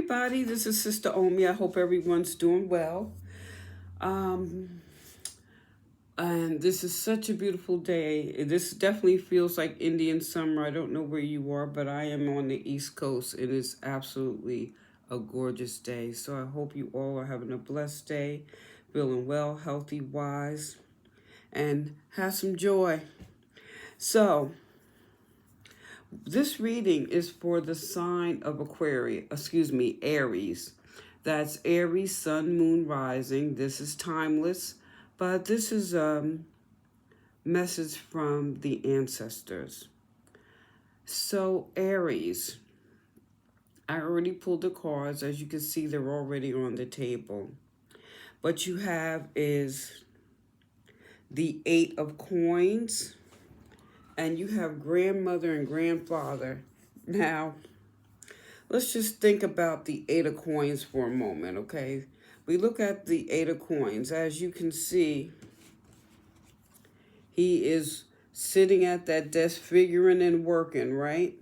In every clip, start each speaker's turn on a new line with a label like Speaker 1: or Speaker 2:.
Speaker 1: everybody. This is Sister Omi. I hope everyone's doing well. Um, and this is such a beautiful day. This definitely feels like Indian summer. I don't know where you are, but I am on the East Coast. It is absolutely a gorgeous day. So I hope you all are having a blessed day, feeling well, healthy, wise, and have some joy. So, this reading is for the sign of Aries. That's Aries, Sun, Moon, Rising. This is timeless, but this is a message from the ancestors. So, Aries, I already pulled the cards. As you can see, they're already on the table. What you have is the Eight of Coins, and you have grandmother and grandfather. Now, let's just think about the Eight of Coins for a moment, okay? We look at the Eight of Coins. As you can see, he is sitting at that desk figuring and working, right?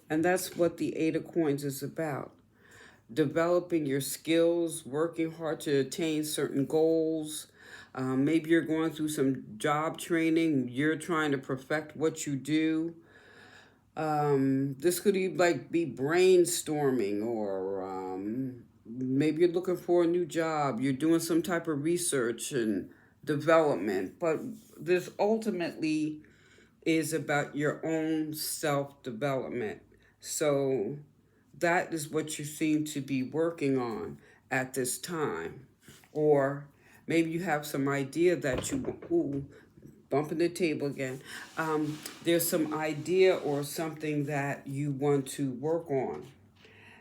Speaker 1: And that's what the Eight of Coins is about. Developing your skills, working hard to attain certain goals. Maybe you're going through some job training. You're trying to perfect what you do. This could be brainstorming, or maybe you're looking for a new job. You're doing some type of research and development, but this ultimately is about your own self-development. So that is what you seem to be working on at this time. Or maybe you have some idea that bumping the table again. There's some idea or something that you want to work on.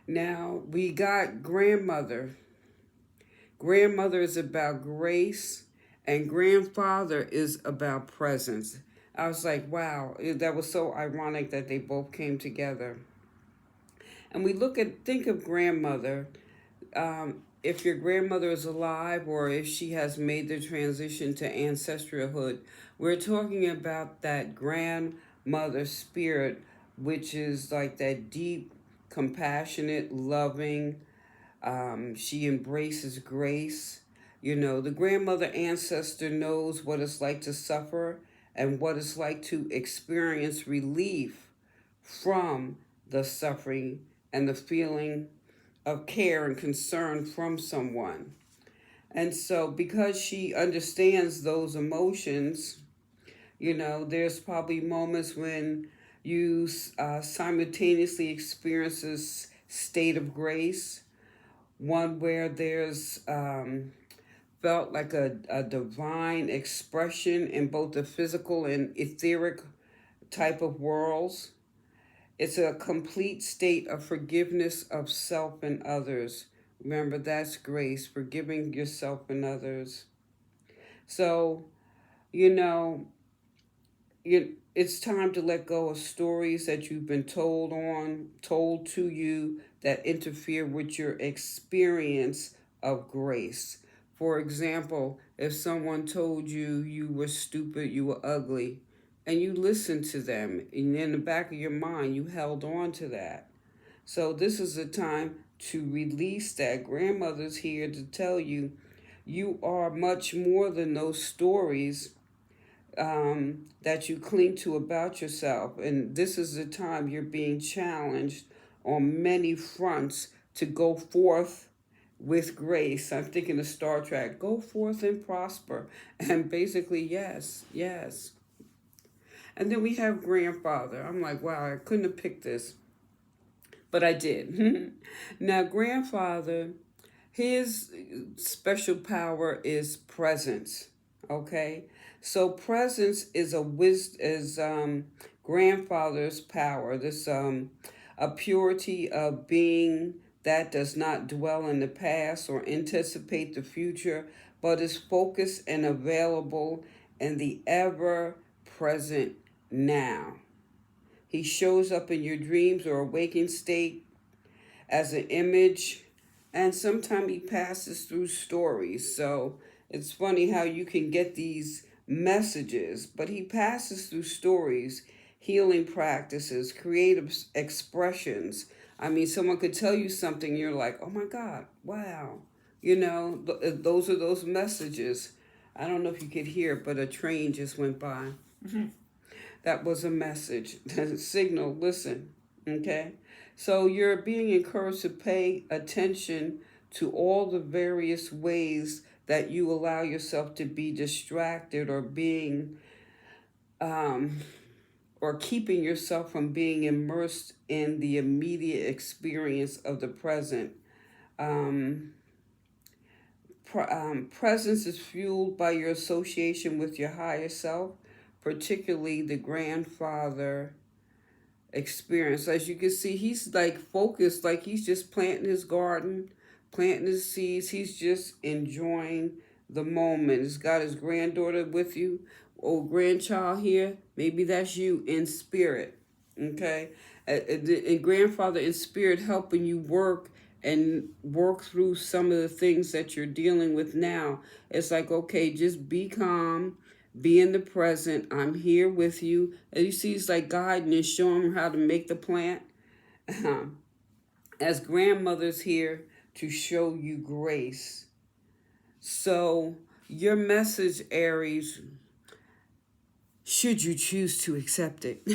Speaker 1: Now, we got grandmother. Grandmother is about grace, and grandfather is about presence. I was like, wow, that was so ironic that they both came together. And think of grandmother. If your grandmother is alive or if she has made the transition to ancestralhood, we're talking about that grandmother spirit, which is like that deep, compassionate, loving. She embraces grace. You know, the grandmother ancestor knows what it's like to suffer and what it's like to experience relief from the suffering and the feeling of care and concern from someone. And so, because she understands those emotions, there's probably moments when you simultaneously experience this state of grace, one where there's felt like a divine expression in both the physical and etheric type of worlds. It's a complete state of forgiveness of self and others. Remember, that's grace, forgiving yourself and others. So, you know, it's time to let go of stories that you've been told to you that interfere with your experience of grace. For example, if someone told you you were stupid, you were ugly, and you listened to them, and in the back of your mind, you held on to that. So this is a time to release that. Grandmother's here to tell you you are much more than those stories that you cling to about yourself. And this is the time you're being challenged on many fronts to go forth with grace. I'm thinking of Star Trek. Go forth and prosper. And basically, yes, yes. And then we have grandfather. I'm like, wow, I couldn't have picked this, but I did. Now, grandfather, his special power is presence. Okay, so presence is grandfather's power. This a purity of being that does not dwell in the past or anticipate the future, but is focused and available in the ever present now. He shows up in your dreams or awakened state as an image, and sometimes he passes through stories. So it's funny how you can get these messages, but he passes through stories, healing practices, creative expressions, I mean, someone could tell you something, you're like, oh my God, wow. You know, those are those messages. I don't know if you could hear, but a train just went by. That was a message, a signal, listen, okay? So you're being encouraged to pay attention to all the various ways that you allow yourself to be distracted or being um, or keeping yourself from being immersed in the immediate experience of the present. Um, Presence is fueled by your association with your higher self, particularly the grandfather experience. As you can see, he's like focused, like he's just planting his garden, planting his seeds. He's just enjoying the moment. He's got his granddaughter with you, or grandchild here. Maybe that's you in spirit. Okay, and grandfather in spirit helping you work through some of the things that you're dealing with now. It's like, okay, just be calm, be in the present. I'm here with you. And you see, it's like guiding and showing her how to make the plant. As grandmother's here to show you grace. So, your message, Aries, should you choose to accept it?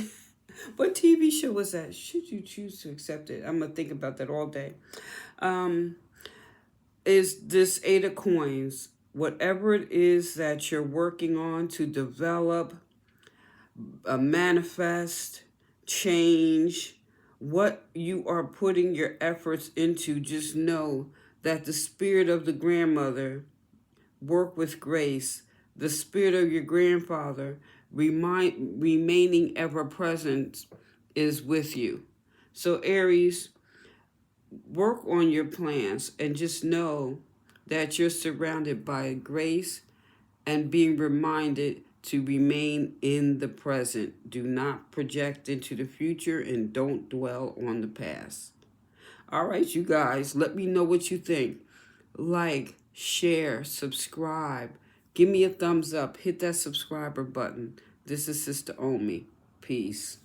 Speaker 1: What TV show was that? Should you choose to accept it? I'm going to think about that all day. Um, is this Eight of Coins. Whatever it is that you're working on to develop, manifest, change, what you are putting your efforts into, just know that the spirit of the grandmother work with grace, the spirit of your grandfather remaining ever present is with you. So Aries, work on your plans and just know that you're surrounded by grace and being reminded to remain in the present. Do not project into the future and don't dwell on the past. All right, you guys, let me know what you think. Like, share, subscribe. Give me a thumbs up. Hit that subscriber button. This is Sister Omi. Peace.